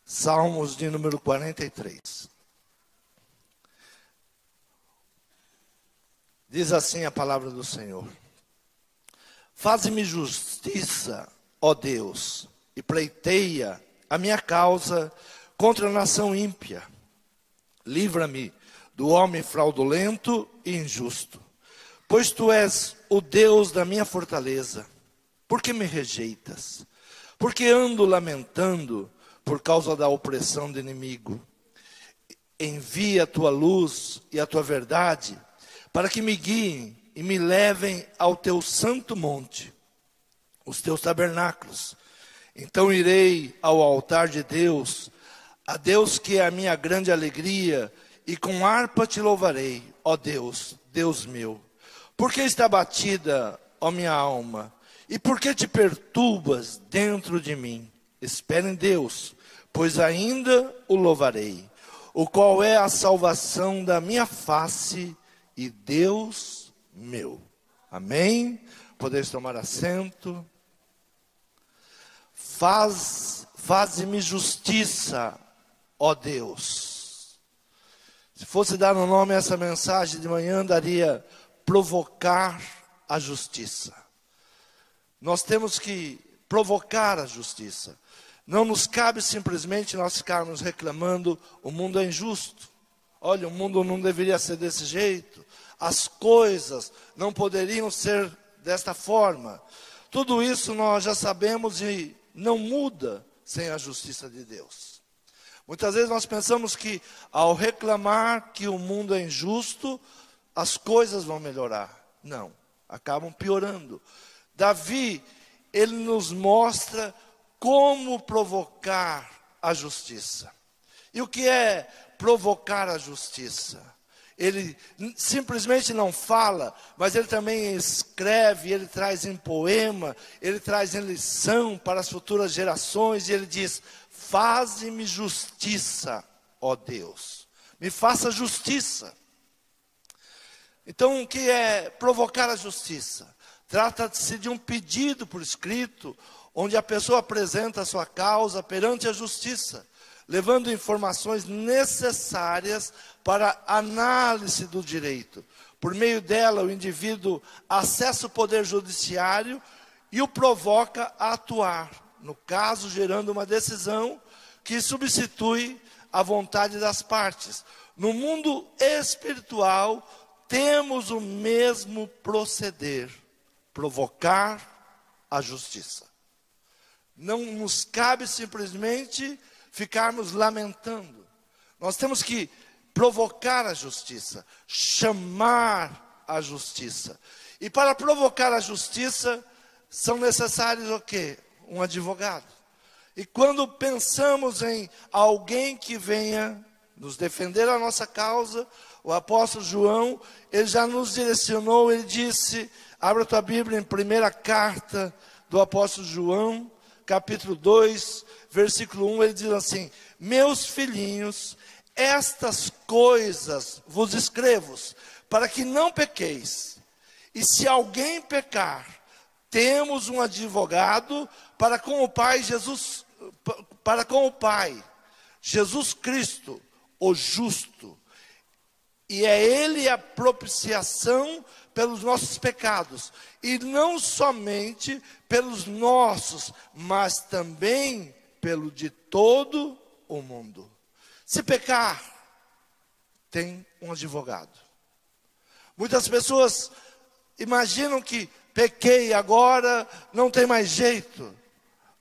Salmos de número 43. Diz assim a palavra do Senhor: Faze-me justiça, ó Deus, e pleiteia a minha causa contra a nação ímpia. Livra-me do homem fraudulento e injusto, pois tu és o Deus da minha fortaleza. Por que me rejeitas? Porque ando lamentando por causa da opressão do inimigo. Envia a tua luz e a tua verdade, para que me guiem e me levem ao teu santo monte, os teus tabernáculos. Então irei ao altar de Deus, a Deus que é a minha grande alegria, e com harpa te louvarei, ó Deus, Deus meu. Por que está batida, ó minha alma? E por que te perturbas dentro de mim? Espera em Deus, pois ainda o louvarei, o qual é a salvação da minha face e Deus meu. Amém? Podeis tomar assento. Faze-me justiça, ó Deus. Se fosse dar um nome a essa mensagem de manhã, daria provocar a justiça. Nós temos que provocar a justiça. Não nos cabe simplesmente nós ficarmos reclamando: o mundo é injusto. Olha, o mundo não deveria ser desse jeito. As coisas não poderiam ser desta forma. Tudo isso nós já sabemos e não muda sem a justiça de Deus. Muitas vezes nós pensamos que ao reclamar que o mundo é injusto, as coisas vão melhorar. Não, acabam piorando. Davi, ele nos mostra como provocar a justiça. E o que é provocar a justiça? Ele simplesmente não fala, mas ele também escreve, ele traz em poema, ele traz em lição para as futuras gerações, e ele diz: faze-me justiça, ó Deus, me faça justiça. Então, o que é provocar a justiça? Trata-se de um pedido por escrito, onde a pessoa apresenta a sua causa perante a justiça, levando informações necessárias para a análise do direito. Por meio dela, o indivíduo acessa o poder judiciário e o provoca a atuar, no caso, gerando uma decisão que substitui a vontade das partes. No mundo espiritual, temos o mesmo proceder: provocar a justiça. Não nos cabe simplesmente ficarmos lamentando. Nós temos que provocar a justiça, chamar a justiça. E para provocar a justiça, são necessários o quê? Um advogado. E quando pensamos em alguém que venha nos defender a nossa causa, o apóstolo João, ele já nos direcionou, ele disse, abra a tua Bíblia em primeira carta do apóstolo João, capítulo 2, versículo 1, ele diz assim: meus filhinhos, estas coisas vos escrevo, para que não pequeis. E se alguém pecar, temos um advogado para com o Pai, Jesus Cristo, o justo. E é Ele a propiciação pelos nossos pecados, e não somente pelos nossos, mas também pelo de todo o mundo. Se pecar, tem um advogado. Muitas pessoas imaginam que pequei agora, não tem mais jeito.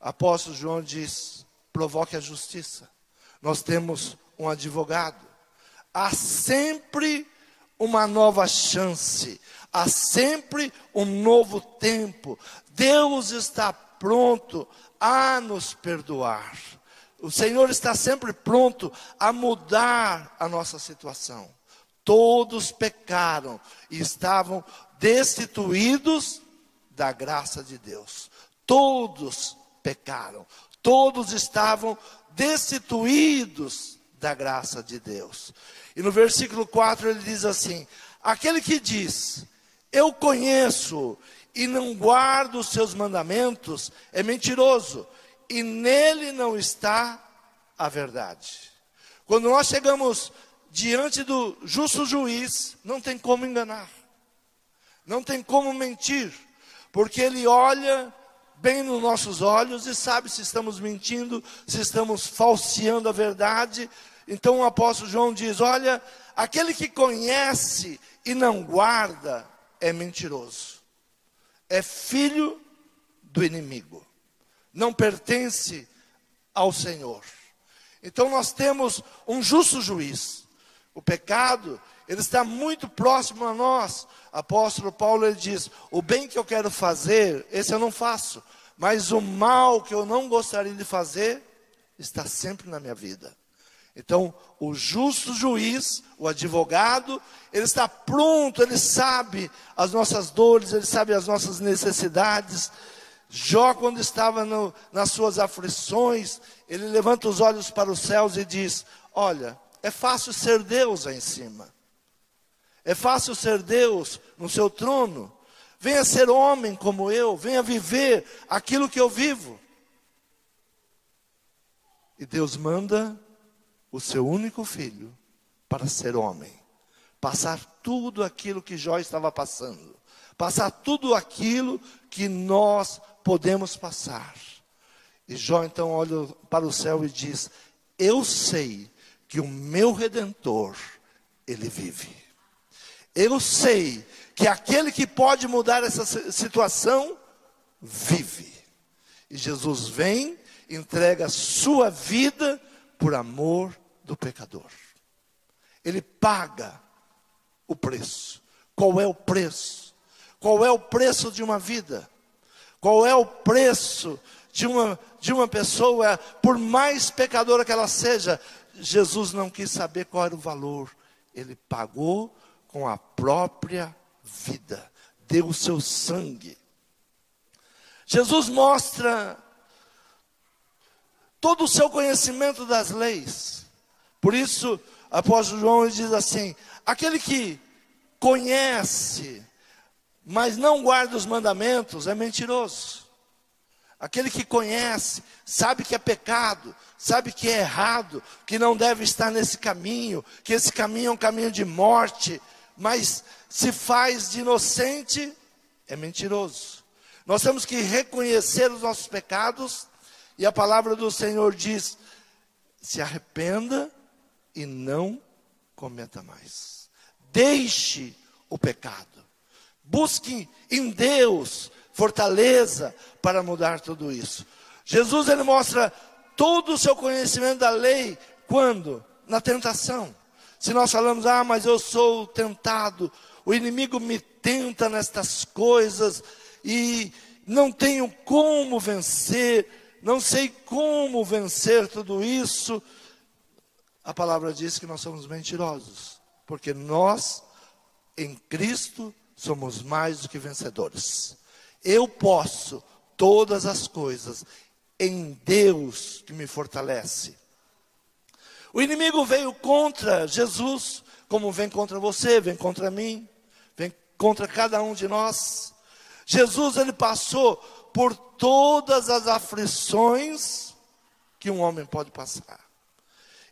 Apóstolo João diz: provoque a justiça. Nós temos um advogado. Há sempre uma nova chance, há sempre um novo tempo. Deus está pronto a nos perdoar. O Senhor está sempre pronto a mudar a nossa situação. Todos pecaram e estavam destituídos da graça de Deus. Todos pecaram, todos estavam destituídos da graça de Deus. E no versículo 4 ele diz assim: aquele que diz, eu conheço e não guardo os seus mandamentos, é mentiroso, e nele não está a verdade. Quando nós chegamos diante do justo juiz, não tem como enganar, não tem como mentir, porque ele olha bem nos nossos olhos e sabe se estamos mentindo, se estamos falseando a verdade. Então o apóstolo João diz: olha, aquele que conhece e não guarda é mentiroso, é filho do inimigo, não pertence ao Senhor. Então nós temos um justo juiz. O pecado, ele está muito próximo a nós. Apóstolo Paulo, ele diz: o bem que eu quero fazer, esse eu não faço, mas o mal que eu não gostaria de fazer, está sempre na minha vida. Então, o justo juiz, o advogado, ele está pronto, ele sabe as nossas dores, ele sabe as nossas necessidades. Jó, quando estava nas suas aflições, ele levanta os olhos para os céus e diz: olha, é fácil ser Deus aí em cima, é fácil ser Deus no seu trono. Venha ser homem como eu, venha viver aquilo que eu vivo. E Deus manda o seu único filho para ser homem, passar tudo aquilo que Jó estava passando, passar tudo aquilo que nós podemos passar. E Jó então olha para o céu e diz: eu sei que o meu Redentor, ele vive. Eu sei que aquele que pode mudar essa situação, vive. E Jesus vem, entrega a sua vida por amor do pecador. Ele paga o preço. Qual é o preço? Qual é o preço de uma vida? Qual é o preço de uma pessoa, por mais pecadora que ela seja? Jesus não quis saber qual era o valor. Ele pagou com a própria vida. Deu o seu sangue. Jesus mostra todo o seu conhecimento das leis. Por isso, o apóstolo João diz assim: aquele que conhece, mas não guarda os mandamentos, é mentiroso. Aquele que conhece, sabe que é pecado, sabe que é errado, que não deve estar nesse caminho, que esse caminho é um caminho de morte, mas se faz de inocente, é mentiroso. Nós temos que reconhecer os nossos pecados, e a palavra do Senhor diz: se arrependa e não cometa mais. Deixe o pecado. Busque em Deus fortaleza para mudar tudo isso. Jesus, ele mostra todo o seu conhecimento da lei, quando? Na tentação. Se nós falamos: mas eu sou tentado, o inimigo me tenta nestas coisas, e não tenho como vencer, não sei como vencer tudo isso. A palavra diz que nós somos mentirosos, porque nós, em Cristo, somos mais do que vencedores. Eu posso todas as coisas em Deus que me fortalece. O inimigo veio contra Jesus, como vem contra você, vem contra mim, vem contra cada um de nós. Jesus, ele passou por todas as aflições que um homem pode passar.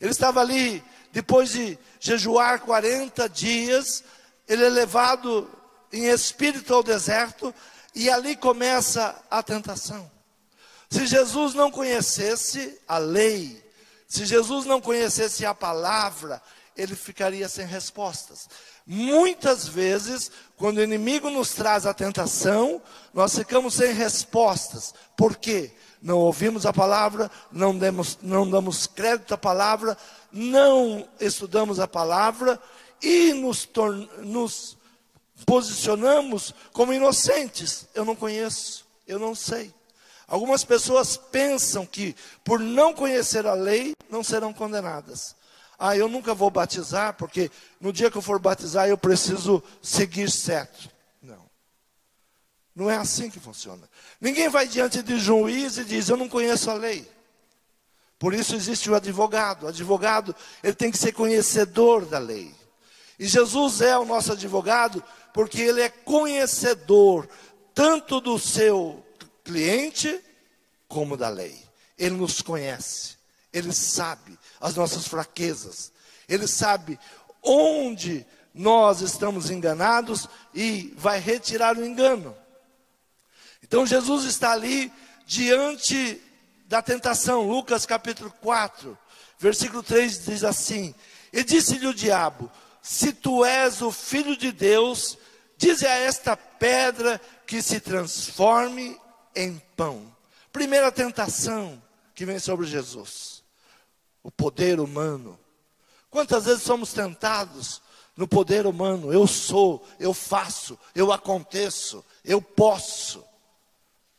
Ele estava ali, depois de jejuar 40 dias, ele é levado em espírito ao deserto, e ali começa a tentação. Se Jesus não conhecesse a lei, se Jesus não conhecesse a palavra, ele ficaria sem respostas. Muitas vezes, quando o inimigo nos traz a tentação, nós ficamos sem respostas. Por quê? Não ouvimos a palavra, não damos crédito à palavra, não estudamos a palavra e nos posicionamos como inocentes. Eu não conheço, eu não sei. Algumas pessoas pensam que por não conhecer a lei, não serão condenadas. Eu nunca vou batizar, porque no dia que eu for batizar, eu preciso seguir certo. Não. Não é assim que funciona. Ninguém vai diante de juiz e diz: eu não conheço a lei. Por isso existe o advogado. O advogado, ele tem que ser conhecedor da lei. E Jesus é o nosso advogado, porque ele é conhecedor tanto do seu cliente como da lei. Ele nos conhece. Ele sabe as nossas fraquezas. Ele sabe onde nós estamos enganados e vai retirar o engano. Então Jesus está ali diante da tentação. Lucas capítulo 4, versículo 3 diz assim: e disse-lhe o diabo: se tu és o Filho de Deus, dize a esta pedra que se transforme em pão. Primeira tentação que vem sobre Jesus: o poder humano. Quantas vezes somos tentados no poder humano? Eu sou, eu faço, eu aconteço, eu posso.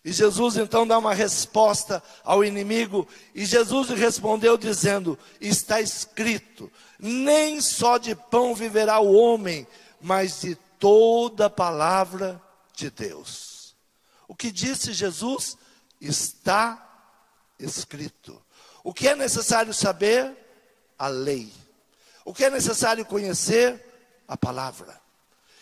E Jesus então dá uma resposta ao inimigo, e Jesus lhe respondeu dizendo: está escrito, nem só de pão viverá o homem, mas de toda palavra de Deus. O que disse Jesus? Está escrito. O que é necessário saber? A lei. O que é necessário conhecer? A palavra.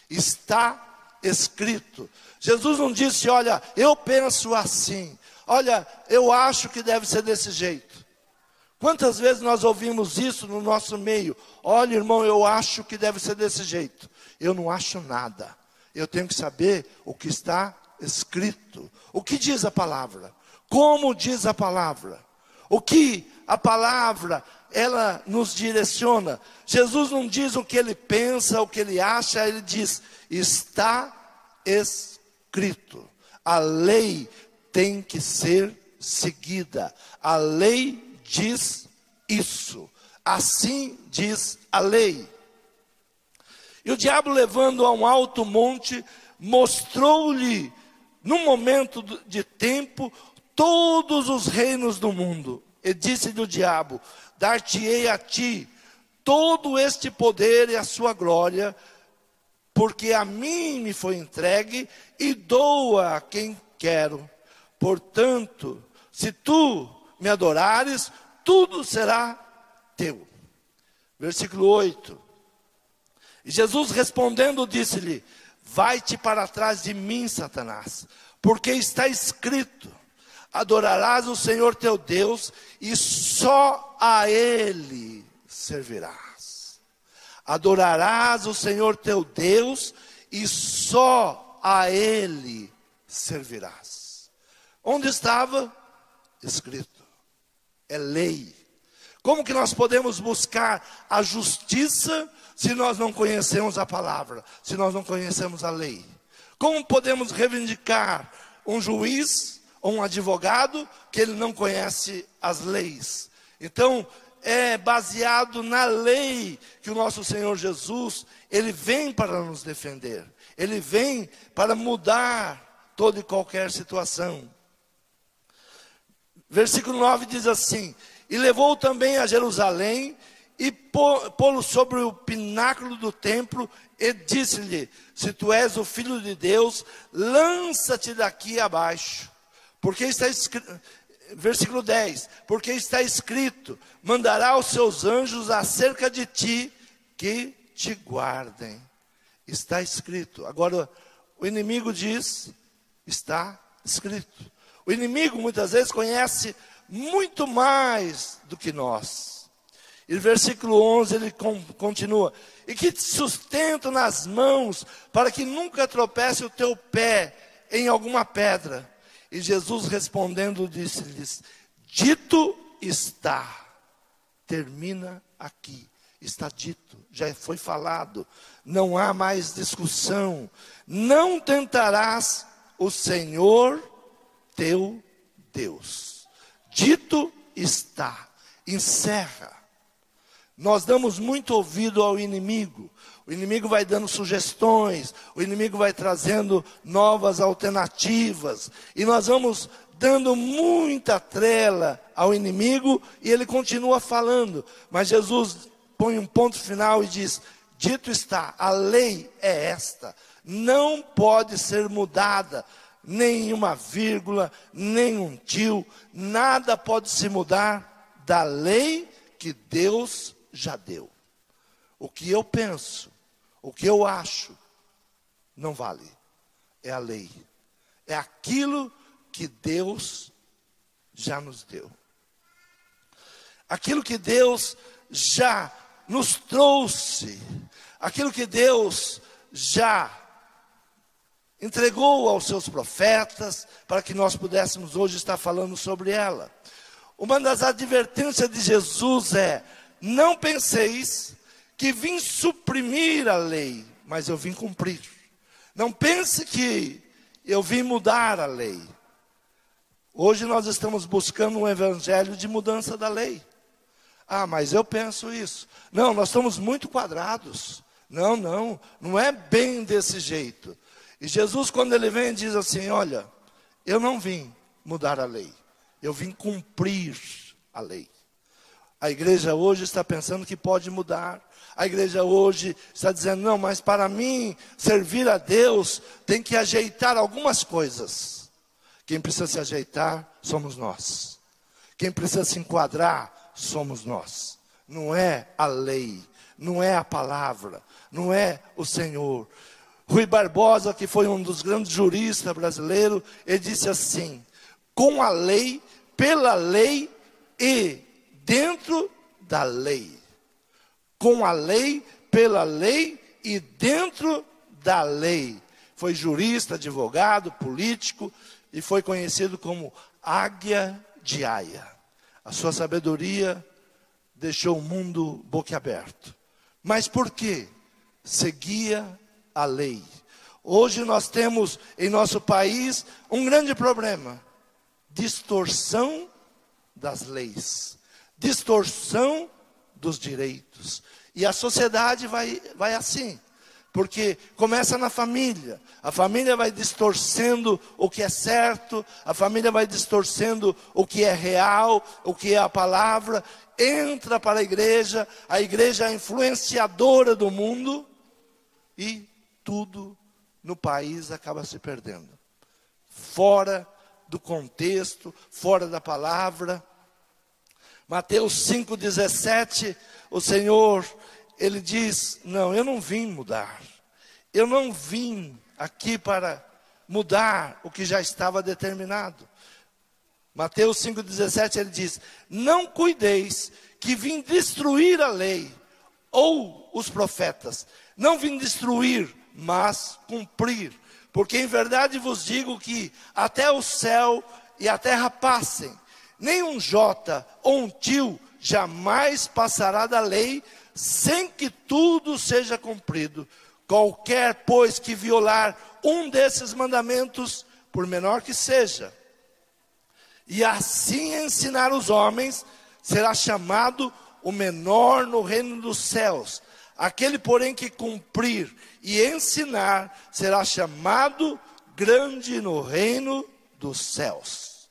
Está escrito. Jesus não disse: olha, eu penso assim, olha, eu acho que deve ser desse jeito. Quantas vezes nós ouvimos isso no nosso meio? Olha, irmão, eu acho que deve ser desse jeito. Eu não acho nada. Eu tenho que saber o que está escrito. O que diz a palavra? Como diz a palavra? O que a palavra, ela nos direciona. Jesus não diz o que ele pensa, o que ele acha, ele diz: está escrito. A lei tem que ser seguida. A lei diz isso. Assim diz a lei. E o diabo, levando a um alto monte, mostrou-lhe, num momento de tempo, todos os reinos do mundo. E disse-lhe o diabo: dar-te-ei a ti todo este poder e a sua glória, porque a mim me foi entregue e dou a quem quero. Portanto, se tu me adorares, tudo será teu. Versículo 8. E Jesus respondendo disse-lhe: vai-te para trás de mim, Satanás, porque está escrito: adorarás o Senhor teu Deus e só a Ele servirás. Adorarás o Senhor teu Deus e só a Ele servirás. Onde estava? Escrito. É lei. Como que nós podemos buscar a justiça se nós não conhecemos a palavra, se nós não conhecemos a lei? Como podemos reivindicar um juiz ou um advogado que ele não conhece as leis? Então, é baseado na lei que o nosso Senhor Jesus, ele vem para nos defender. Ele vem para mudar toda e qualquer situação. Versículo 9 diz assim: e levou também a Jerusalém e pô-lo sobre o pináculo do templo e disse-lhe: se tu és o Filho de Deus, lança-te daqui abaixo, porque está escrito. Versículo 10, porque está escrito: mandará os seus anjos acerca de ti, que te guardem. Está escrito. Agora, o inimigo diz: está escrito. O inimigo muitas vezes conhece muito mais do que nós. E no versículo 11 ele continua: e que te sustento nas mãos, para que nunca tropece o teu pé em alguma pedra. E Jesus respondendo disse-lhes: dito está. Termina aqui. Está dito, já foi falado. Não há mais discussão. Não tentarás o Senhor teu Deus. Dito está. Encerra. Nós damos muito ouvido ao inimigo. O inimigo vai dando sugestões, o inimigo vai trazendo novas alternativas, e nós vamos dando muita trela ao inimigo, e ele continua falando. Mas Jesus põe um ponto final e diz: dito está, a lei é esta, não pode ser mudada, nem uma vírgula, nem um tio, nada pode se mudar da lei que Deus já deu. O que eu penso, o que eu acho, não vale. É a lei. É aquilo que Deus já nos deu. aquilo que Deus já nos trouxe, aquilo que Deus já entregou aos seus profetas, para que nós pudéssemos hoje estar falando sobre ela. Uma das advertências de Jesus é: não penseis que vim suprimir a lei, mas eu vim cumprir. Não pense que eu vim mudar a lei. Hoje nós estamos buscando um evangelho de mudança da lei. Ah, mas eu penso isso. Não, nós estamos muito quadrados. Não é bem desse jeito. E Jesus, quando ele vem, diz assim: olha, eu não vim mudar a lei, eu vim cumprir a lei. A igreja hoje está pensando que pode mudar. A igreja hoje está dizendo: não, mas para mim servir a Deus tem que ajeitar algumas coisas. Quem precisa se ajeitar somos nós. Quem precisa se enquadrar somos nós. Não é a lei, não é a palavra, não é o Senhor. Rui Barbosa, que foi um dos grandes juristas brasileiros, ele disse assim: com a lei, pela lei e dentro da lei. Com a lei, pela lei e dentro da lei. Foi jurista, advogado, político e foi conhecido como Águia de Aia. A sua sabedoria deixou o mundo boquiaberto. Mas por quê? Seguia a lei. Hoje nós temos em nosso país um grande problema: distorção das leis, distorção dos direitos. E a sociedade vai assim, porque começa na família. A família vai distorcendo o que é certo, a família vai distorcendo o que é real, o que é a palavra, entra para a igreja é a influenciadora do mundo, e tudo no país acaba se perdendo. Fora do contexto, fora da palavra. Mateus 5,17, o Senhor, Ele diz: não, eu não vim mudar. Eu não vim aqui para mudar o que já estava determinado. Mateus 5,17, Ele diz: não cuideis que vim destruir a lei ou os profetas. Não vim destruir, mas cumprir. Porque em verdade vos digo que até o céu e a terra passem, nem um jota ou um tio jamais passará da lei, sem que tudo seja cumprido. Qualquer, pois, que violar um desses mandamentos, por menor que seja, e assim ensinar os homens, será chamado o menor no reino dos céus. Aquele, porém, que cumprir e ensinar, será chamado grande no reino dos céus.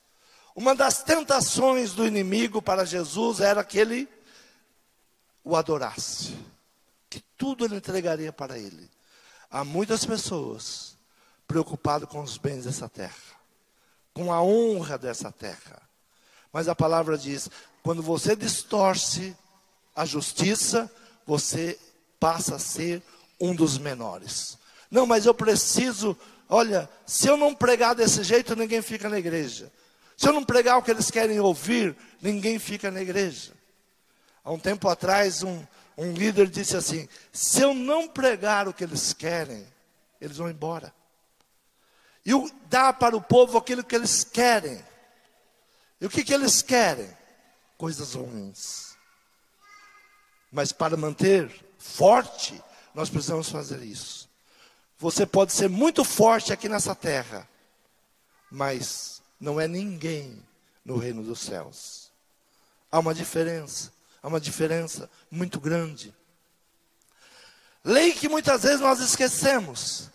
Uma das tentações do inimigo para Jesus era que ele o adorasse, que tudo ele entregaria para ele. Há muitas pessoas preocupadas com os bens dessa terra, com a honra dessa terra. Mas a palavra diz: quando você distorce a justiça, você passa a ser um dos menores. Não, mas eu preciso, olha, se eu não pregar desse jeito, ninguém fica na igreja. Se eu não pregar o que eles querem ouvir, ninguém fica na igreja. Há um tempo atrás, um líder disse assim: se eu não pregar o que eles querem, eles vão embora. E dá para o povo aquilo que eles querem. E o que eles querem? Coisas ruins. Mas para manter forte, nós precisamos fazer isso. Você pode ser muito forte aqui nessa terra, mas não é ninguém no reino dos céus. Há uma diferença muito grande. Lei que muitas vezes nós esquecemos: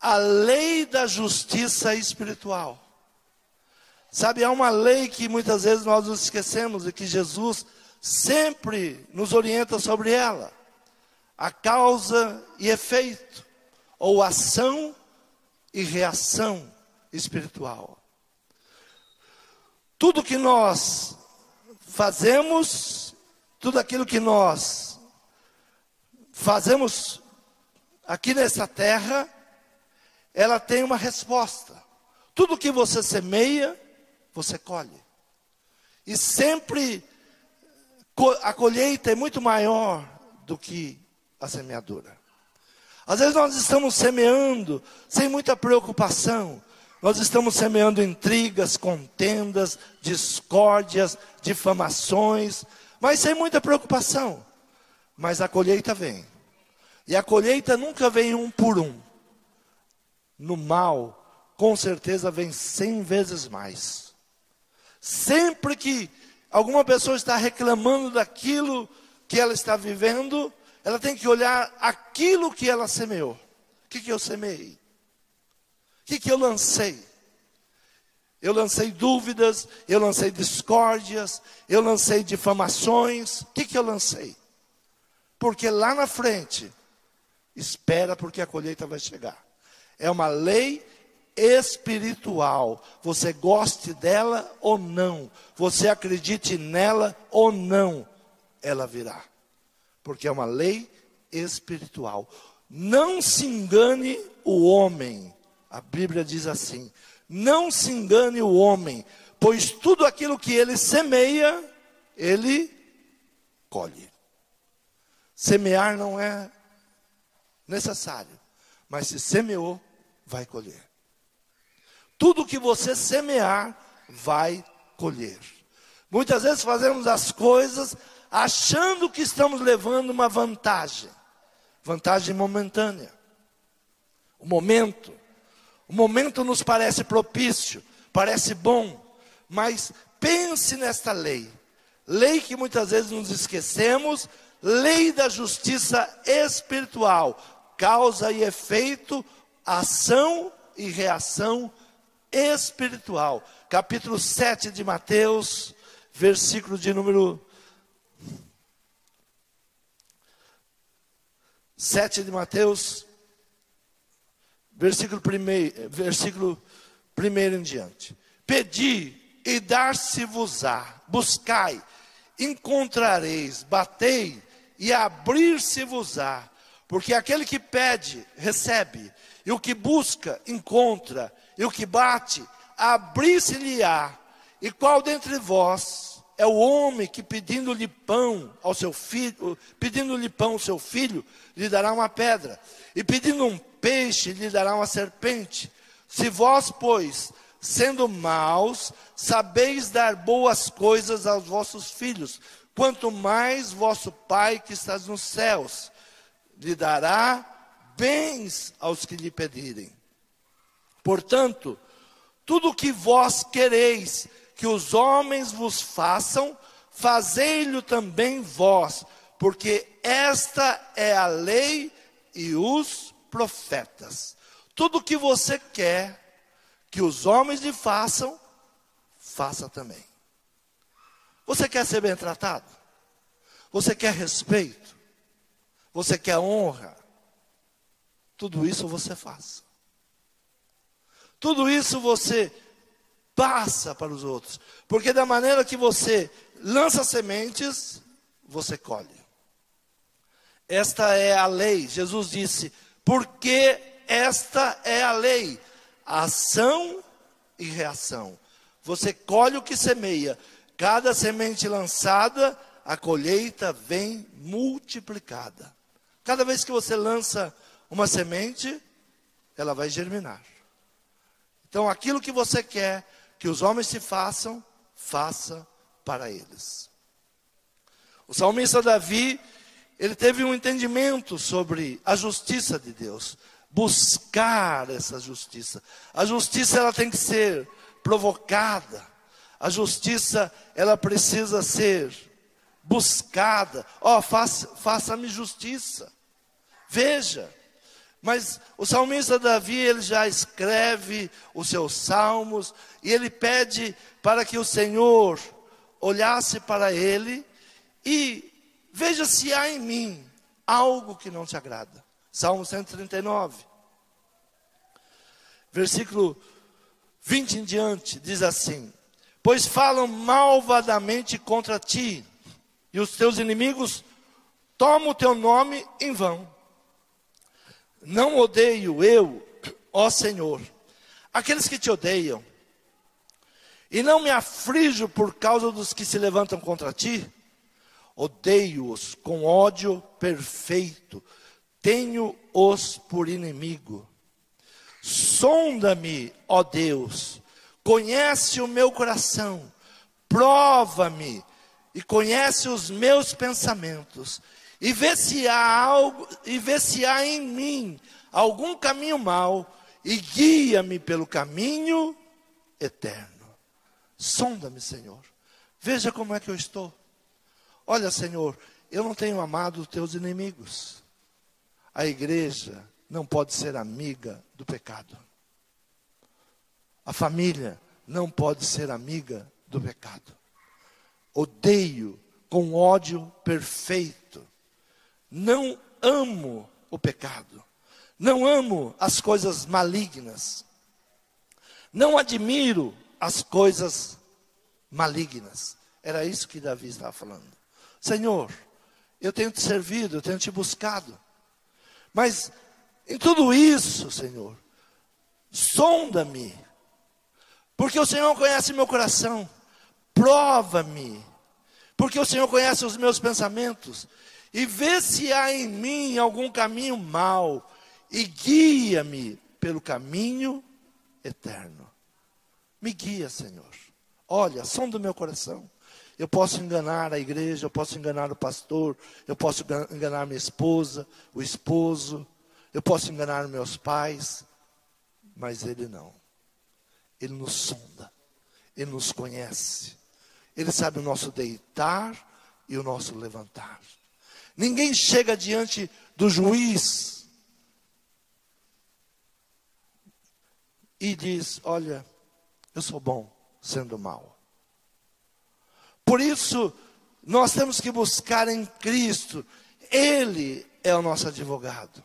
a lei da justiça espiritual. Sabe, há uma lei que muitas vezes nós nos esquecemos e que Jesus sempre nos orienta sobre ela: a causa e efeito, ou ação e reação espiritual. Tudo que nós fazemos, tudo aquilo que nós fazemos aqui nessa terra, ela tem uma resposta. Tudo que você semeia, você colhe. E sempre A colheita é muito maior do que a semeadura. Às vezes nós estamos semeando sem muita preocupação. Nós estamos semeando intrigas, contendas, discórdias, difamações, mas sem muita preocupação. Mas a colheita vem. E a colheita nunca vem um por um. No mal, com certeza vem 100 vezes mais. Sempre que alguma pessoa está reclamando daquilo que ela está vivendo, ela tem que olhar aquilo que ela semeou. O que eu semeei? O que eu lancei? Eu lancei dúvidas, eu lancei discórdias, eu lancei difamações. O que eu lancei? Porque lá na frente, espera porque a colheita vai chegar. É uma lei espiritual. Você goste dela ou não, você acredite nela ou não, ela virá. Porque é uma lei espiritual. Não se engane o homem. A Bíblia diz assim: não se engane o homem, pois tudo aquilo que ele semeia, ele colhe. Semear não é necessário, mas se semeou, vai colher. Tudo que você semear, vai colher. Muitas vezes fazemos as coisas achando que estamos levando uma vantagem momentânea. O momento nos parece propício, parece bom, mas pense nesta lei que muitas vezes nos esquecemos, lei da justiça espiritual, causa e efeito, ação e reação espiritual. Capítulo 7 de Mateus, versículo de número 7 de Mateus, versículo 1 em diante. Pedi e dar-se-vos-á, buscai, encontrareis, batei e abrir-se-vos-á. Porque aquele que pede, recebe, e o que busca, encontra, e o que bate, abrir-se-lhe-á. E qual dentre vós é o homem que pedindo-lhe pão ao seu filho, lhe dará uma pedra, e pedindo um peixe, lhe dará uma serpente? Se vós, pois, sendo maus, sabeis dar boas coisas aos vossos filhos, quanto mais vosso Pai que está nos céus lhe dará bens aos que lhe pedirem. Portanto, tudo o que vós quereis que os homens vos façam, fazei-lhe também vós, porque esta é a lei e os profetas. Tudo o que você quer que os homens lhe façam, faça também. Você quer ser bem tratado? Você quer respeito? Você quer honra? Tudo isso você faça. Tudo isso você passa para os outros. Porque da maneira que você lança sementes, você colhe. Esta é a lei. Jesus disse, porque esta é a lei. Ação e reação. Você colhe o que semeia. Cada semente lançada, a colheita vem multiplicada. Cada vez que você lança uma semente, ela vai germinar. Então, aquilo que você quer que os homens se façam, faça para eles. O salmista Davi, ele teve um entendimento sobre a justiça de Deus. Buscar essa justiça. A justiça, ela tem que ser provocada. A justiça, ela precisa ser buscada. Faça-me justiça. Veja. Mas o salmista Davi, ele já escreve os seus salmos, e ele pede para que o Senhor olhasse para ele, e veja se há em mim algo que não te agrada. Salmo 139, versículo 20 em diante, diz assim: pois falam malvadamente contra ti, e os teus inimigos tomam o teu nome em vão. Não odeio eu, ó Senhor, aqueles que te odeiam, e não me aflijo por causa dos que se levantam contra ti. Odeio-os com ódio perfeito, tenho-os por inimigo. Sonda-me, ó Deus, conhece o meu coração, prova-me e conhece os meus pensamentos, e vê se há em mim algum caminho mau, e guia-me pelo caminho eterno. Sonda-me, Senhor, veja como é que eu estou. Olha, Senhor, eu não tenho amado os teus inimigos. A igreja não pode ser amiga do pecado. A família não pode ser amiga do pecado. Odeio com ódio perfeito. Não amo o pecado. Não amo as coisas malignas. Não admiro as coisas malignas. Era isso que Davi estava falando. Senhor, eu tenho te servido, eu tenho te buscado. Mas em tudo isso, Senhor, sonda-me. Porque o Senhor conhece meu coração. Prova-me. Porque o Senhor conhece os meus pensamentos. E vê se há em mim algum caminho mau. E guia-me pelo caminho eterno. Me guia, Senhor. Olha, sonda o meu coração. Eu posso enganar a igreja, eu posso enganar o pastor, eu posso enganar minha esposa, o esposo, eu posso enganar meus pais, mas Ele não. Ele nos sonda, Ele nos conhece, Ele sabe o nosso deitar e o nosso levantar. Ninguém chega diante do juiz e diz, olha, eu sou bom sendo mau. Por isso, nós temos que buscar em Cristo. Ele é o nosso advogado.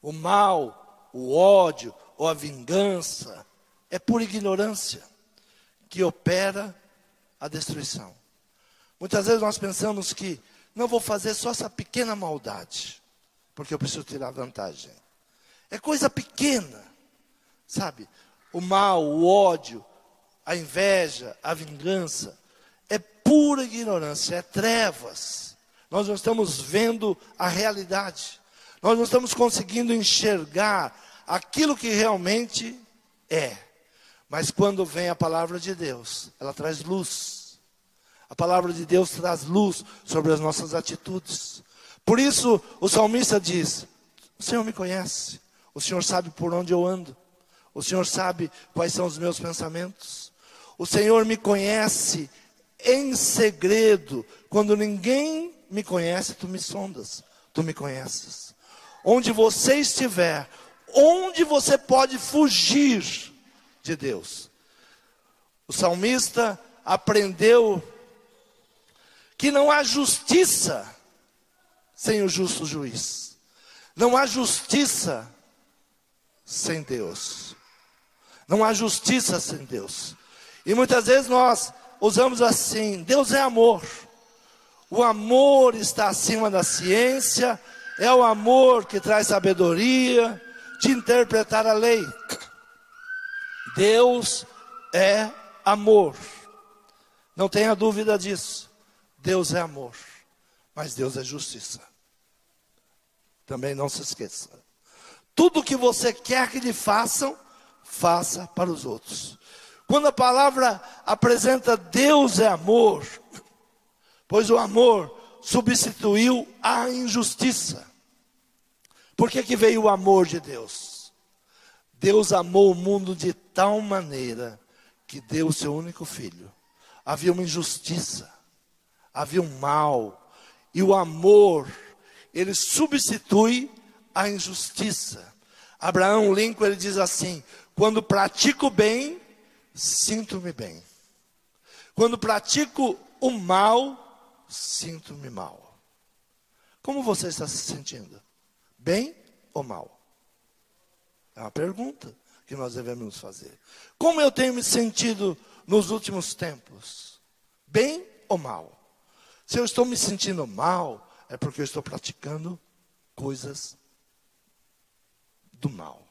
O mal, o ódio ou a vingança é por ignorância que opera a destruição. Muitas vezes nós pensamos que não vou fazer só essa pequena maldade, porque eu preciso tirar vantagem. É coisa pequena, sabe? O mal, o ódio, a inveja, a vingança é pura ignorância, é trevas. Nós não estamos vendo a realidade. Nós não estamos conseguindo enxergar aquilo que realmente é. Mas quando vem a palavra de Deus, ela traz luz. A palavra de Deus traz luz sobre as nossas atitudes. Por isso o salmista diz, o Senhor me conhece, o Senhor sabe por onde eu ando, o Senhor sabe quais são os meus pensamentos. O Senhor me conhece em segredo. Quando ninguém me conhece, tu me sondas, tu me conheces. Onde você estiver, onde você pode fugir de Deus. O salmista aprendeu que não há justiça sem o justo juiz. Não há justiça sem Deus. Não há justiça sem Deus. E muitas vezes nós usamos assim, Deus é amor. O amor está acima da ciência, é o amor que traz sabedoria de interpretar a lei. Deus é amor. Não tenha dúvida disso. Deus é amor, mas Deus é justiça. Também não se esqueça. Tudo que você quer que lhe façam, faça para os outros. Quando a palavra apresenta Deus é amor, pois o amor substituiu a injustiça. Por que veio o amor de Deus? Deus amou o mundo de tal maneira que deu o seu único filho. Havia uma injustiça, havia um mal, e o amor, ele substitui a injustiça. Abraham Lincoln, ele diz assim, quando pratico o bem, sinto-me bem. Quando pratico o mal, sinto-me mal. Como você está se sentindo? Bem ou mal? É uma pergunta que nós devemos nos fazer. Como eu tenho me sentido nos últimos tempos? Bem ou mal? Se eu estou me sentindo mal, é porque eu estou praticando coisas do mal.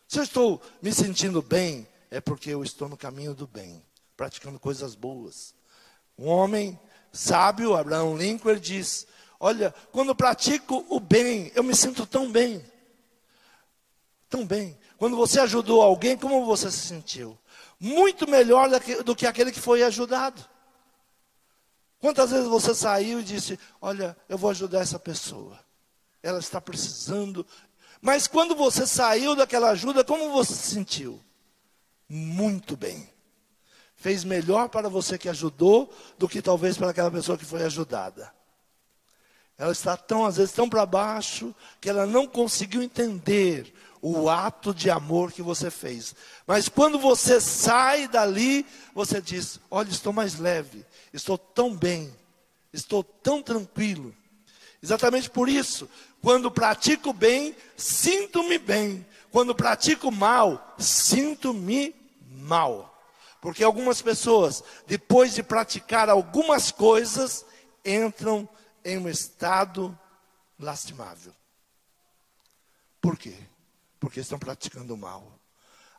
Se eu estou me sentindo bem, é porque eu estou no caminho do bem, praticando coisas boas. Um homem sábio, Abraham Lincoln, ele diz: olha, quando eu pratico o bem, eu me sinto tão bem. Tão bem. Quando você ajudou alguém, como você se sentiu? Muito melhor do que aquele que foi ajudado. Quantas vezes você saiu e disse: olha, eu vou ajudar essa pessoa, ela está precisando. Mas quando você saiu daquela ajuda, como você se sentiu? Muito bem. Fez melhor para você que ajudou do que talvez para aquela pessoa que foi ajudada. Ela está às vezes tão para baixo que ela não conseguiu entender o ato de amor que você fez. Mas quando você sai dali, você diz: olha, estou mais leve, estou tão bem, estou tão tranquilo. Exatamente por isso, quando pratico bem, sinto-me bem. Quando pratico mal, sinto-me mal. Porque algumas pessoas, depois de praticar algumas coisas, entram em um estado lastimável. Por quê? Porque estão praticando mal.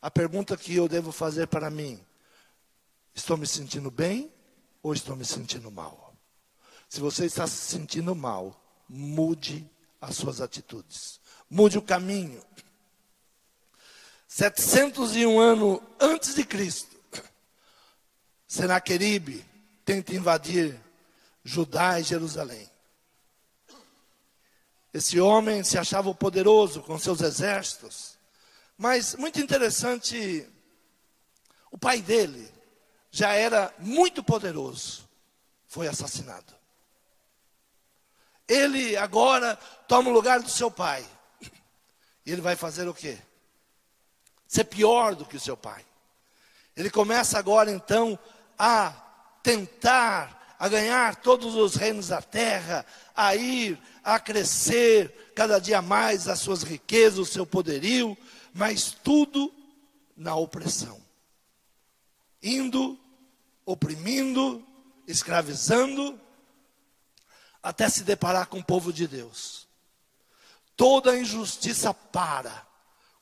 A pergunta que eu devo fazer para mim: estou me sentindo bem ou estou me sentindo mal? Se você está se sentindo mal, mude as suas atitudes. Mude o caminho. 701 anos antes de Cristo, Senaqueribe tenta invadir Judá e Jerusalém. Esse homem se achava poderoso com seus exércitos. Mas, muito interessante, o pai dele já era muito poderoso. Foi assassinado. Ele agora toma o lugar do seu pai. E ele vai fazer o quê? Ser pior do que o seu pai. Ele começa agora então a tentar, a ganhar todos os reinos da terra, a ir, a crescer cada dia mais as suas riquezas, o seu poderio, mas tudo na opressão. Indo, oprimindo, escravizando, até se deparar com o povo de Deus. Toda injustiça para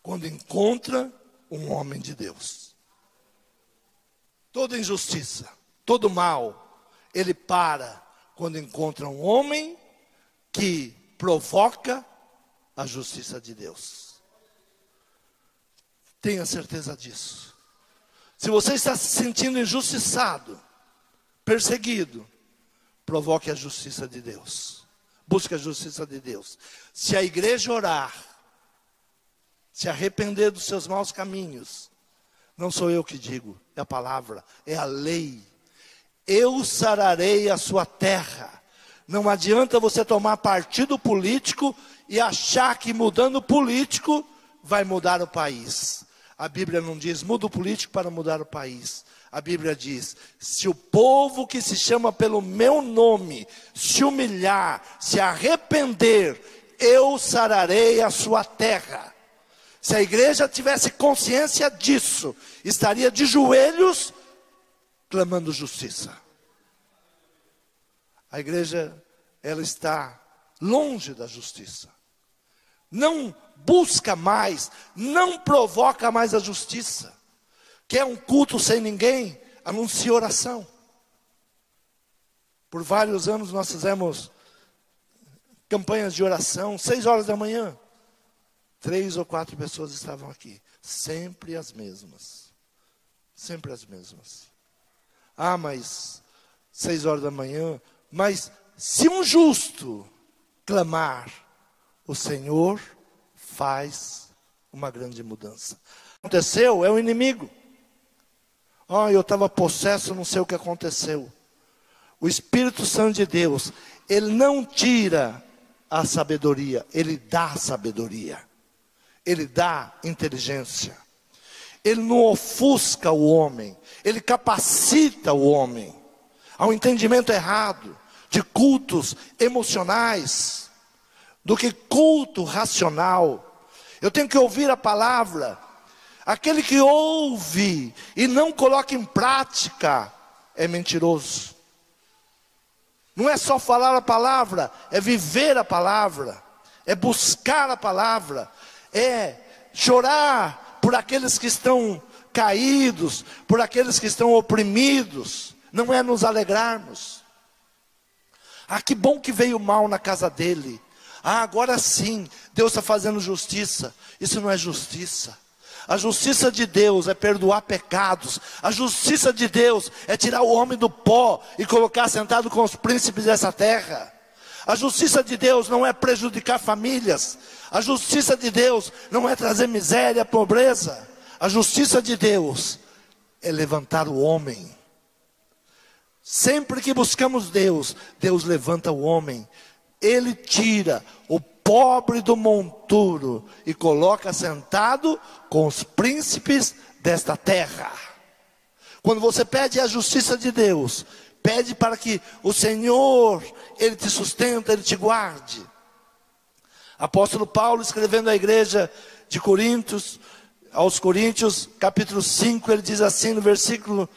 quando encontra um homem de Deus. Toda injustiça, todo mal, ele para quando encontra um homem que provoca a justiça de Deus. Tenha certeza disso. Se você está se sentindo injustiçado, perseguido, provoque a justiça de Deus. Busque a justiça de Deus. Se a igreja orar, se arrepender dos seus maus caminhos, não sou eu que digo, é a palavra, é a lei. Eu sararei a sua terra. Não adianta você tomar partido político e achar que mudando o político vai mudar o país. A Bíblia não diz muda o político para mudar o país. A Bíblia diz: se o povo que se chama pelo meu nome se humilhar, se arrepender, eu sararei a sua terra. Se a igreja tivesse consciência disso, estaria de joelhos clamando justiça. A igreja, ela está longe da justiça. Não busca mais, não provoca mais a justiça. Quer um culto sem ninguém? Anuncie oração. Por vários anos nós fizemos campanhas de oração, 6 horas da manhã. 3 ou 4 pessoas estavam aqui. Sempre as mesmas. Sempre as mesmas. Ah, mas 6 horas da manhã. Mas se um justo clamar, o Senhor faz uma grande mudança. O que aconteceu é o inimigo. Eu estava possesso, não sei o que aconteceu. O Espírito Santo de Deus, ele não tira a sabedoria, ele dá sabedoria. Ele dá inteligência. Ele não ofusca o homem, ele capacita o homem ao entendimento errado de cultos emocionais, do que culto racional. Eu tenho que ouvir a palavra. Aquele que ouve e não coloca em prática é mentiroso. Não é só falar a palavra, é viver a palavra, é buscar a palavra, é chorar por aqueles que estão caídos, por aqueles que estão oprimidos. Não é nos alegrarmos. Ah, que bom que veio mal na casa dele. Ah, agora sim, Deus está fazendo justiça. Isso não é justiça. A justiça de Deus é perdoar pecados. A justiça de Deus é tirar o homem do pó e colocar sentado com os príncipes dessa terra. A justiça de Deus não é prejudicar famílias. A justiça de Deus não é trazer miséria, pobreza. A justiça de Deus é levantar o homem. Sempre que buscamos Deus, Deus levanta o homem. Ele tira o pobre do monturo e coloca sentado com os príncipes desta terra. Quando você pede a justiça de Deus, pede para que o Senhor, Ele te sustenta, Ele te guarde. Apóstolo Paulo, escrevendo à igreja de Coríntios, aos Coríntios, capítulo 5, ele diz assim no versículo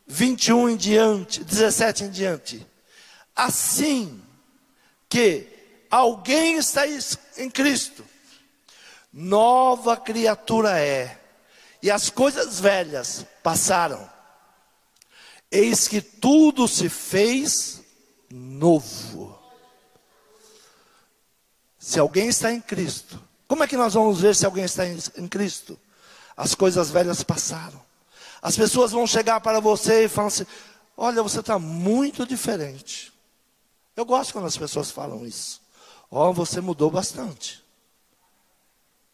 21 em diante, 17 em diante: assim que alguém está em Cristo, nova criatura é, e as coisas velhas passaram, eis que tudo se fez novo. Se alguém está em Cristo, como é que nós vamos ver se alguém está em Cristo? As coisas velhas passaram. As pessoas vão chegar para você e falar assim: olha, você está muito diferente. Eu gosto quando as pessoas falam isso. Ó, você mudou bastante.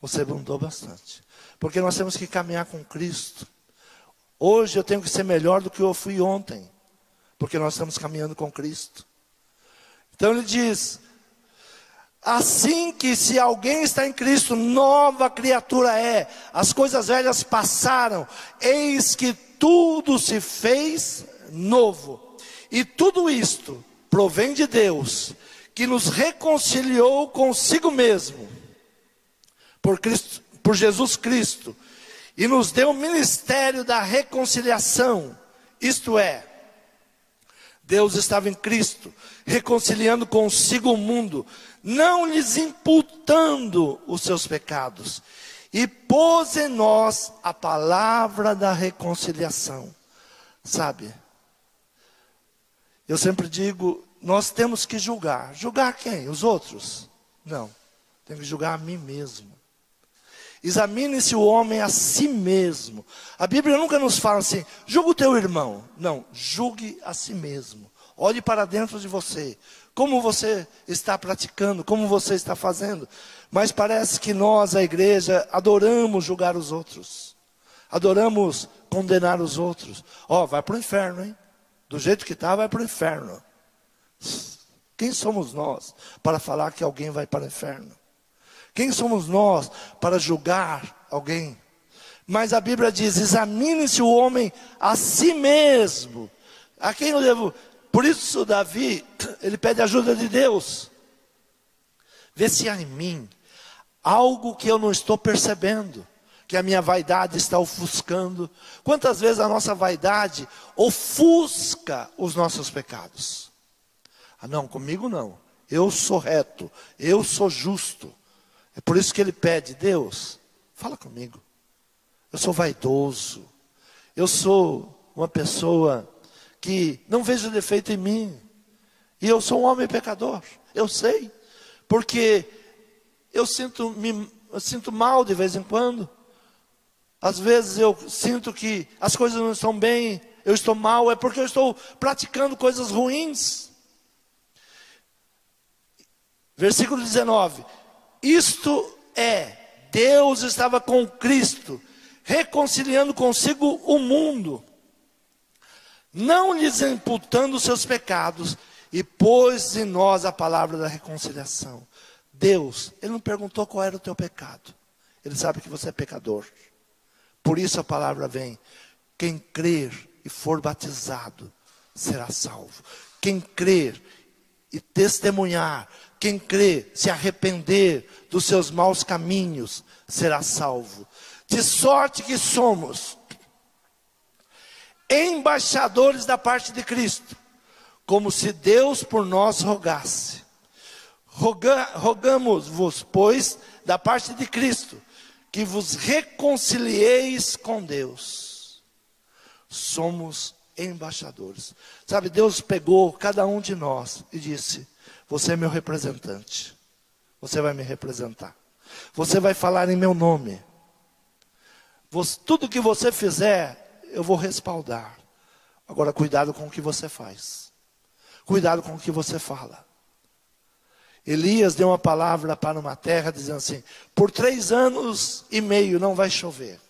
Você mudou bastante. Porque nós temos que caminhar com Cristo. Hoje eu tenho que ser melhor do que eu fui ontem. Porque nós estamos caminhando com Cristo. Então ele diz: assim que se alguém está em Cristo, nova criatura é. As coisas velhas passaram, eis que tudo se fez novo. E tudo isto provém de Deus, que nos reconciliou consigo mesmo, por Jesus Cristo, e nos deu o ministério da reconciliação. Isto é, Deus estava em Cristo, reconciliando consigo o mundo, não lhes imputando os seus pecados, e pôs em nós a palavra da reconciliação. Sabe, eu sempre digo, nós temos que julgar. Julgar quem? Os outros? Não, tem que julgar a mim mesmo. Examine-se o homem a si mesmo. A Bíblia nunca nos fala assim: julga o teu irmão. Não, julgue a si mesmo. Olhe para dentro de você. Como você está praticando, como você está fazendo. Mas parece que nós, a igreja, adoramos julgar os outros. Adoramos condenar os outros. Ó, vai para o inferno, hein? Do jeito que está, vai para o inferno. Quem somos nós para falar que alguém vai para o inferno? Quem somos nós para julgar alguém? Mas a Bíblia diz: examine-se o homem a si mesmo. A quem eu devo? Por isso Davi, ele pede ajuda de Deus. Vê se há em mim algo que eu não estou percebendo, que a minha vaidade está ofuscando. Quantas vezes a nossa vaidade ofusca os nossos pecados? Ah, não, comigo não. Eu sou reto, eu sou justo. É por isso que ele pede: Deus, fala comigo. Eu sou vaidoso. Eu sou uma pessoa que não vejo defeito em mim. E eu sou um homem pecador. Eu sei. Porque eu sinto mal de vez em quando. Às vezes eu sinto que as coisas não estão bem. Eu estou mal. É porque eu estou praticando coisas ruins. Versículo 19. Isto é, Deus estava com Cristo, reconciliando consigo o mundo, não lhes imputando os seus pecados, e pôs em nós a palavra da reconciliação. Deus, Ele não perguntou qual era o teu pecado. Ele sabe que você é pecador. Por isso a palavra vem: quem crer e for batizado será salvo. Quem crer e testemunhar, quem crer, se arrepender dos seus maus caminhos, será salvo. De sorte que somos embaixadores da parte de Cristo, como se Deus por nós rogasse. Rogamos-vos, pois, da parte de Cristo, que vos reconcilieis com Deus. Somos embaixadores. Sabe, Deus pegou cada um de nós e disse: você é meu representante. Você vai me representar. Você vai falar em meu nome. Tudo que você fizer, eu vou respaldar. Agora, cuidado com o que você faz. Cuidado com o que você fala. Elias deu uma palavra para uma terra dizendo assim: por 3 anos e meio não vai chover.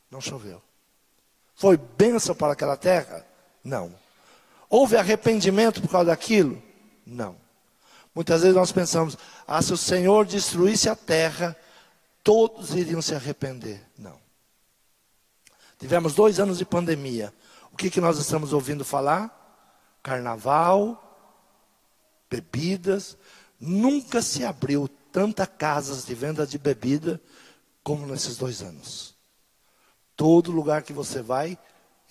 Não choveu. Foi bênção para aquela terra? Não. Houve arrependimento por causa daquilo? Não. Muitas vezes nós pensamos: se o Senhor destruísse a terra, todos iriam se arrepender. Não. Tivemos 2 anos de pandemia. O que nós estamos ouvindo falar? Carnaval, bebidas. Nunca se abriu tanta casas de venda de bebida como nesses 2 anos. Todo lugar que você vai,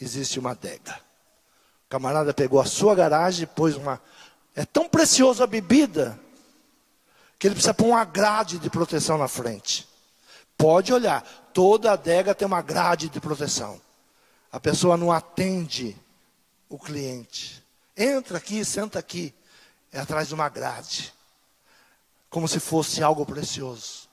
existe uma adega. O camarada pegou a sua garagem, pôs uma... É tão precioso a bebida, que ele precisa pôr uma grade de proteção na frente. Pode olhar, toda adega tem uma grade de proteção. A pessoa não atende o cliente. Entra aqui, senta aqui. É atrás de uma grade. Como se fosse algo precioso.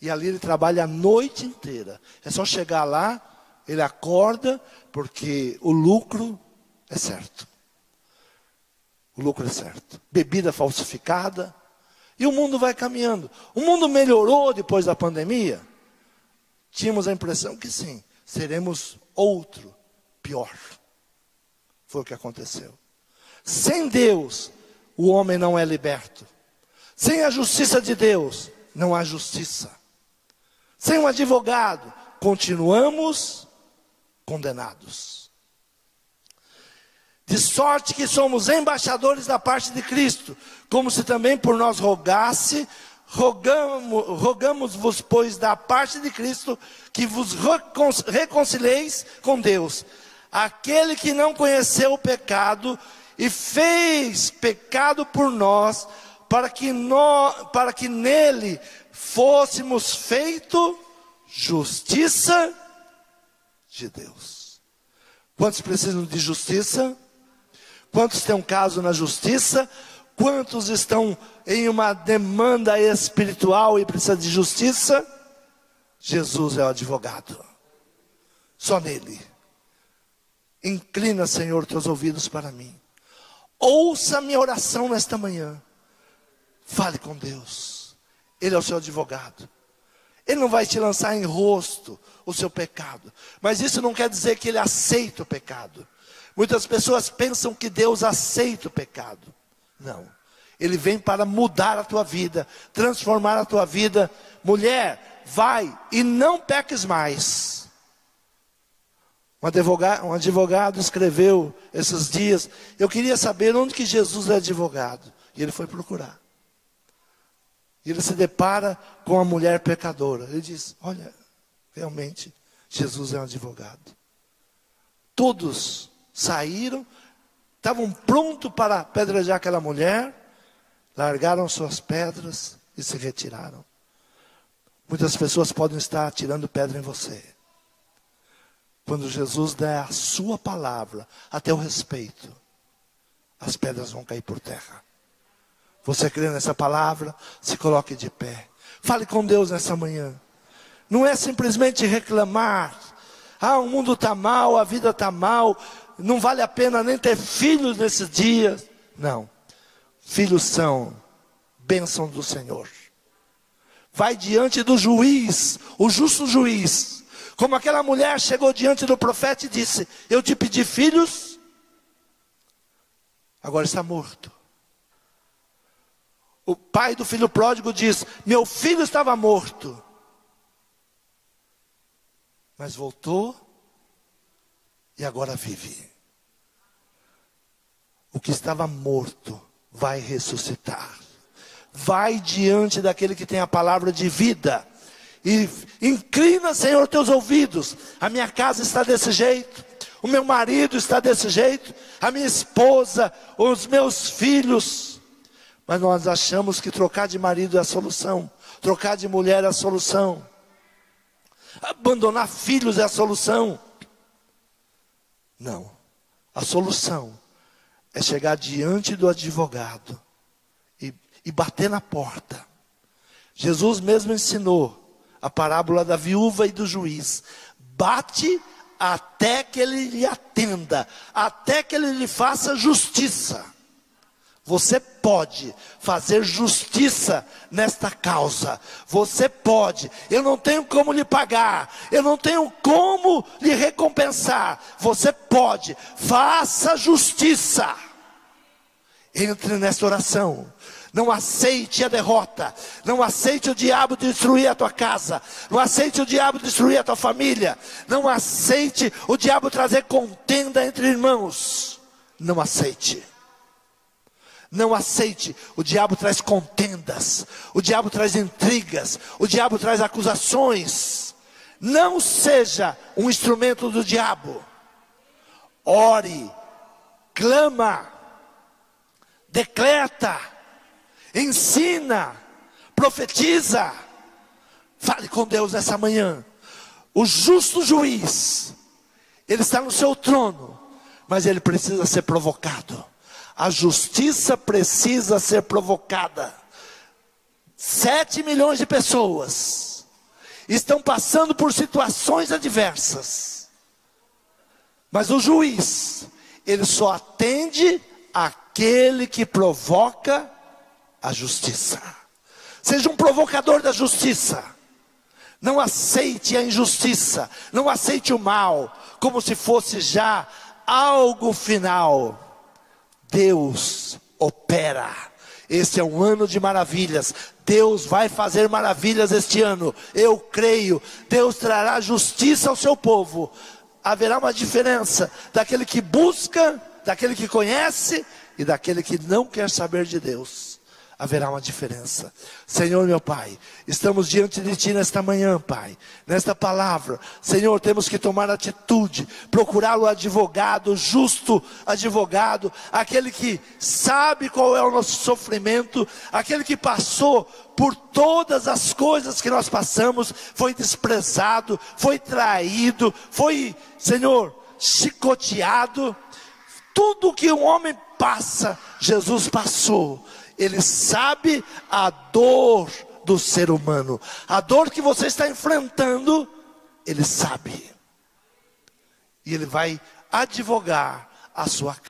E ali ele trabalha a noite inteira. É só chegar lá, ele acorda, porque o lucro é certo. O lucro é certo. Bebida falsificada. E o mundo vai caminhando. O mundo melhorou depois da pandemia? Tínhamos a impressão que sim. Seremos outro, pior. Foi o que aconteceu. Sem Deus, o homem não é liberto. Sem a justiça de Deus, não há justiça. Sem um advogado, continuamos condenados. De sorte que somos embaixadores da parte de Cristo, como se também por nós rogasse, rogamos-vos, pois, da parte de Cristo, que vos reconcilieis com Deus. Aquele que não conheceu o pecado e fez pecado por nós, para que nele fôssemos feito justiça de Deus. Quantos precisam de justiça? Quantos têm um caso na justiça? Quantos estão em uma demanda espiritual e precisam de justiça? Jesus é o advogado. Só nele. Inclina, Senhor, teus ouvidos para mim. Ouça a minha oração nesta manhã. Fale com Deus. Ele é o seu advogado. Ele não vai te lançar em rosto o seu pecado. Mas isso não quer dizer que ele aceita o pecado. Muitas pessoas pensam que Deus aceita o pecado. Não. Ele vem para mudar a tua vida, transformar a tua vida. Mulher, vai e não peques mais. Um advogado escreveu esses dias: eu queria saber onde que Jesus é advogado. E ele foi procurar. E ele se depara com a mulher pecadora. Ele diz: olha, realmente, Jesus é um advogado. Todos saíram, estavam prontos para apedrejar aquela mulher, largaram suas pedras e se retiraram. Muitas pessoas podem estar atirando pedra em você. Quando Jesus der a sua palavra, a teu respeito, as pedras vão cair por terra. Você crê nessa palavra? Se coloque de pé. Fale com Deus nessa manhã. Não é simplesmente reclamar. O mundo está mal, a vida está mal. Não vale a pena nem ter filhos nesses dias. Não. Filhos são bênção do Senhor. Vai diante do juiz, o justo juiz. Como aquela mulher chegou diante do profeta e disse: eu te pedi filhos, agora está morto. O pai do filho pródigo diz: meu filho estava morto, mas voltou e agora vive. O que estava morto vai ressuscitar. Vai diante daquele que tem a palavra de vida. E inclina, Senhor, teus ouvidos. A minha casa está desse jeito. O meu marido está desse jeito. A minha esposa, os meus filhos. Mas nós achamos que trocar de marido é a solução. Trocar de mulher é a solução. Abandonar filhos é a solução. Não. A solução é chegar diante do advogado e bater na porta. Jesus mesmo ensinou a parábola da viúva e do juiz. Bate até que ele lhe atenda, até que ele lhe faça justiça. Você pode fazer justiça nesta causa. Você pode. Eu não tenho como lhe pagar. Eu não tenho como lhe recompensar. Você pode. Faça justiça. Entre nessa oração. Não aceite a derrota. Não aceite o diabo destruir a tua casa. Não aceite o diabo destruir a tua família. Não aceite o diabo trazer contenda entre irmãos. Não aceite. Não aceite, o diabo traz contendas, o diabo traz intrigas, o diabo traz acusações. Não seja um instrumento do diabo. Ore, clama, decreta, ensina, profetiza. Fale com Deus nessa manhã. O justo juiz, ele está no seu trono, mas ele precisa ser provocado. A justiça precisa ser provocada. 7 milhões de pessoas estão passando por situações adversas. Mas o juiz, ele só atende aquele que provoca a justiça. Seja um provocador da justiça. Não aceite a injustiça. Não aceite o mal como se fosse já algo final. Deus opera. Este é um ano de maravilhas. Deus vai fazer maravilhas este ano. Eu creio. Deus trará justiça ao seu povo. Haverá uma diferença daquele que busca, daquele que conhece e daquele que não quer saber de Deus. Haverá uma diferença. Senhor meu Pai, estamos diante de Ti nesta manhã, Pai, nesta palavra. Senhor, temos que tomar atitude, procurar o advogado, justo advogado, aquele que sabe qual é o nosso sofrimento, aquele que passou por todas as coisas que nós passamos, foi desprezado, foi traído, foi, Senhor, chicoteado. Tudo que um homem passa, Jesus passou. Ele sabe a dor do ser humano. A dor que você está enfrentando, Ele sabe. E Ele vai advogar a sua causa.